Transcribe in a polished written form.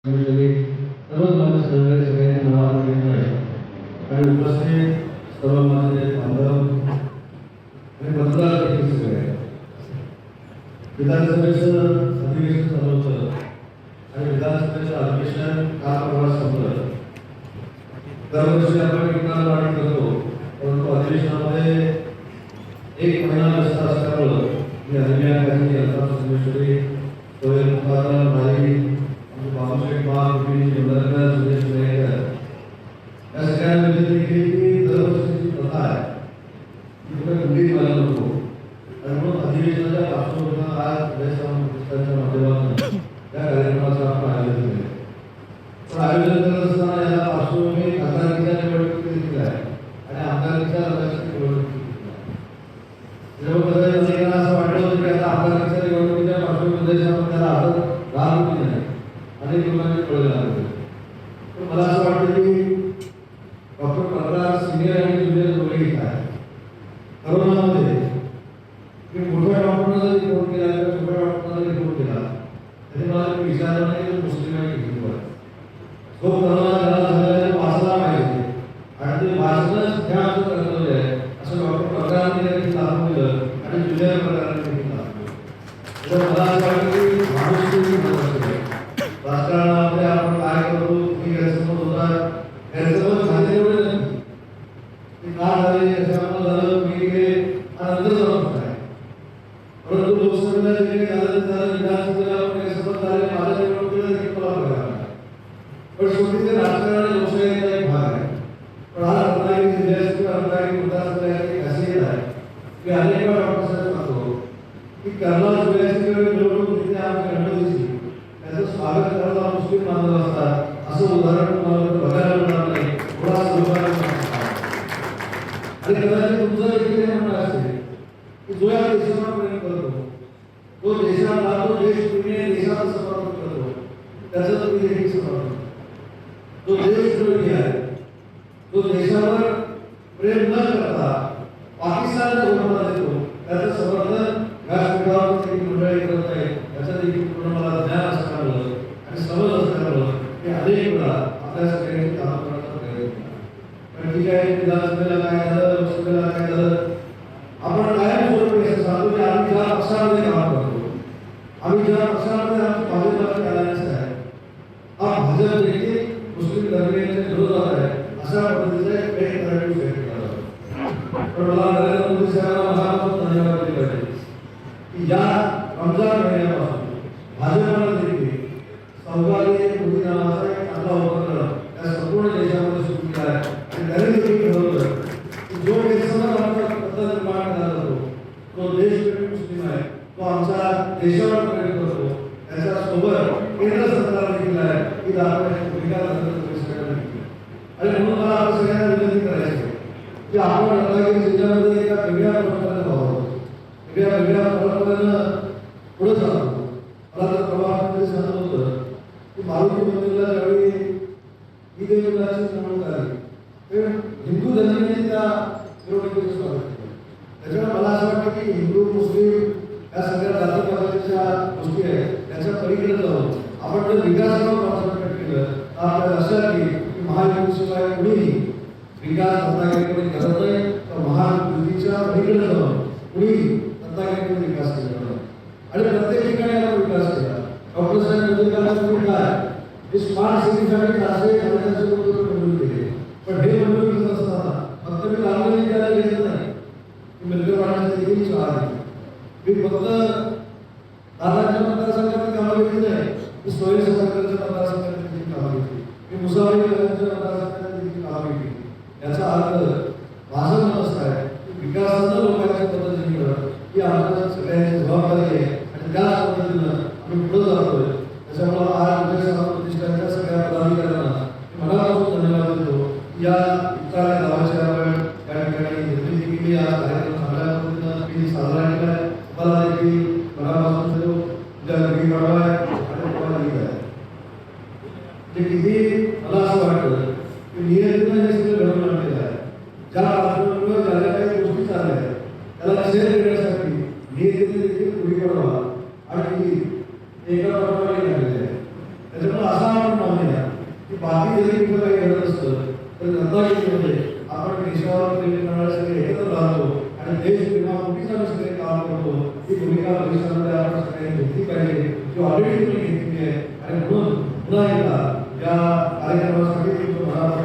सर्वच माझे सहकारी सगळ्यांनी नावानं घेतलं आहे आणि उपस्थित सर्व माझे बांधव आणि मतदार देखील सगळे आहेत. विधानसभेचं अधिवेशन चालू होतं आणि विधानसभेचं अधिवेशन काल परवा संपलं. दरवर्षी आपण विज्ञानवाणी करतो, परंतु अधिवेशनामध्ये एक महिना व्यस्त असल्यामुळं मी अधिवेशनाची यंत्रणा सर्वेश्वरी सोहेल मुखादर भाई बाबूशेठ बाग जिल्हाधिकारी सुरेश मेहकर या सगळ्यांना विनंती केली की दरवर्षीची प्रथा आहे की तुम्ही मुली व्हायला नको आणि म्हणून अधिवेशनाच्या पार्श्वभूमीवर आज पुरस्काराच्या माध्यमातून त्या कार्यक्रमाचं आपण आयोजन केलं. पण आयोजन करत असताना याला पार्श्वभूमी खासदारकीच्या निवडणुकीत देखील आहे आणि आमदारकीच्या निवडणुकीत जेव्हा असं वाटलं होतं की आता आमदारकीच्या निवडणुकीच्या पार्श्वभूमीमध्ये आपण त्याला हातात राहत नाही अनेक लोकांनी कळलं लागलं. पण मला असं वाटतं की डॉक्टर प्रकाश सिनियर आणि ज्युनियर दोघेही आहे. करोनामध्ये मी मोठ्या डॉक्टरना जरी फोन केला किंवा छोट्या डॉक्टरना जरी फोन केला तरी मला विचारलं नाही की मुस्लिम आहे की हिंदू आहे. तो करोना त्याला झालेला वाचला पाहिजे आणि ते वाचणंच हे आमचं कर्तव्य आहे असं डॉक्टर प्रकारांनी देखील दाखवून दिलं आणि ज्युनियर प्रकारांनी देखील दाखवलं. तर मला असं वाटतं की माणूस राजकारणामध्ये आपण काय करतो ही गैरसमज होता. गैरसमज झाले एवढे नाही की का झाले याच्यामुळे झालं मी हे आनंद जाणवत आहे. परंतु लोकसभेला जे झालं विधानसभेला गैरसमज झाले माझ्या निवडणुकीला देखील मला बघायला. पण शेवटी ते राजकारण लोकशाहीचा एक भाग आहे. पण हा रत्नागिरी जिल्ह्याची किंवा रत्नागिरी मतदारसंघाची खासियत आहे की अनेक वेळा डॉक्टर साहेब सांगतो की कर्नाल जिल्ह्याची निवडणूक तिथे आमच्या गणपतीची त्याचं स्वागत करायला मुस्लिम बांधव असतात असं उदाहरण तुम्हाला बघायला मिळणार नाही. थोडा आणि कदाचित तुमचं देखील हे म्हणणं असेल की जो या देशाला प्रेम करतो, जो देशाला जो देश प्रेमी देशाचं समर्थन करतो त्याचं तुम्ही देखील समर्थन. जो देशप्रेमी आहे, जो देशावर प्रेम न करता पाकिस्तानला धोका देतो त्याचं समर्थन व्यासपीठावर मंडळी करत नाही याचं देखील पूर्ण मला ज्ञान असल्यामुळं आणि समज असल्यामुळं की अनेक वेळा आपल्या सगळ्यांनी काम करण्याचा प्रयत्न केला. पण ठीक आहे, विधानसभेला काय झालं, लोकसभेला काय झालं, आपण कायम स्वरूपी असं सांगतो की आम्ही ज्या पक्षामध्ये काम करतो, आम्ही ज्या पक्षामध्ये आमची भाजपची अलायन्स आहे, हा भाजप देखील मुस्लिम धर्मीयांच्या विरोधात आहे अशा पद्धतीचा एक नॅरेटिव्ह सेट केला जातो. पण मला नरेंद्र मोदी साहेबांना मनापासून धन्यवाद दिले पाहिजे की या रमजान महिन्यापासून भाजपला देखील सौगाली मोदी नावाचा एक चांगला उपक्रम या संपूर्ण देशामध्ये सुरू केला आहे आणि त्यांनी देखील ठरवलं की जो गैरसमज आमच्या पद्धत निर्माण केला जातो, तो देशप्रेमी मुस्लिम आहे, तो आमच्या देशावर प्रेम करतो, त्याच्यासोबत केंद्र सरकार देखील आहे की दाखवण्याची भूमिका सगळ्यांना घेतली. आणि म्हणून मला आपण सगळ्यांना विनंती करायची की आपण रत्नागिरी जिल्ह्यामध्ये एका वेगळ्या प्रकारे भाव वेगळ्या परंपरेनं पुढे चालतो. मला तर प्रभावामध्ये सांगत होतं की मारुती मंदिरला ज्यावेळी ईद-ए-मिलादची निवडणूक आली ते हिंदू धर्मीयांनी त्या निवडणुकीचं स्वागत केलं. त्याच्यामुळे मला असं वाटतं की हिंदू मुस्लिम या सगळ्या जातीपातीच्या गोष्टी आहेत त्याच्या पलीकडे जाऊन आपण जर विकासावर कॉन्सन्ट्रेट केलं तर आपल्याला लक्षात येईल की महायुतीशिवाय कुणीही विकास रत्नागिरीमध्ये करत नाही तर महायुतीच्या पलीकडे जाऊन कुणीही रत्नागिरीमध्ये विकास केला आणि प्रत्येक ठिकाणी आपण विकास केला. डॉक्टर साहेब मोदींना तुम्ही काय स्मार्ट सिटीसाठी 400 कोटी रुपये मंजूर केले. पण हे मंजूर करत असताना फक्त मी कामगिरी द्यायला गेलेलं नाही की मिळकत वाढण्याची देखील शाळा दिली. मी फक्त दादाच्या मतदारसंघात कामं घेतली नाही, मी सोयी समाजाच्या मतदारसंघात देखील कामं घेतली, मी मुसाफरी मतदारसंघात देखील कामं घेतली. याचा अर्थ माझं मत असं आहे की विकासानं लोकांच्या पद्धतीने करणं ही आमच्या सगळ्यांची जबाबदारी आहे आणि त्याच पद्धतीनं आम्ही पुढे जातोय. त्याच्यामुळे आज उद्या प्रतिष्ठानच्या सगळ्या पदाधिकाऱ्यांना मनापासून धन्यवाद देतो. या इतक्या गावाच्या आपण या ठिकाणी निर्मिती केली, आज कार्यक्रम चांगल्या पद्धतीनं साजरा केला आहे. मला देखील मनापासून देतो. उद्या घरी वाढवा आहे आणि तुम्हाला ईद आहे. ते किती मला असं वाटतं की नियंत्रण हे सगळं घडवून आणलेलं आहे. ज्या पार्श्वभूमीवर ज्या काही गोष्टी चालल्या आहेत त्याला शेअर करण्यासाठी नियंत्रण देखील पुढे पडवा आणि एका प्रकारे लागलेले आहे. त्याच्यामुळे असा आपण की बाकी जरी कुठं काही घडत असतं तर रत्नागिरीमध्ये आपण देशावर प्रेम करणारे सगळे एकत्र राहतो आणि देश प्रेमापोटीच आम्ही सगळे काम करतो ही भूमिका भविष्यामध्ये आपण सगळ्यांनी घेतली पाहिजे जी ऑलरेडी तुम्ही घेतलेली आहे आणि म्हणून पुन्हा एकदा या कार्यक्रमासाठी तुमचं मनापासून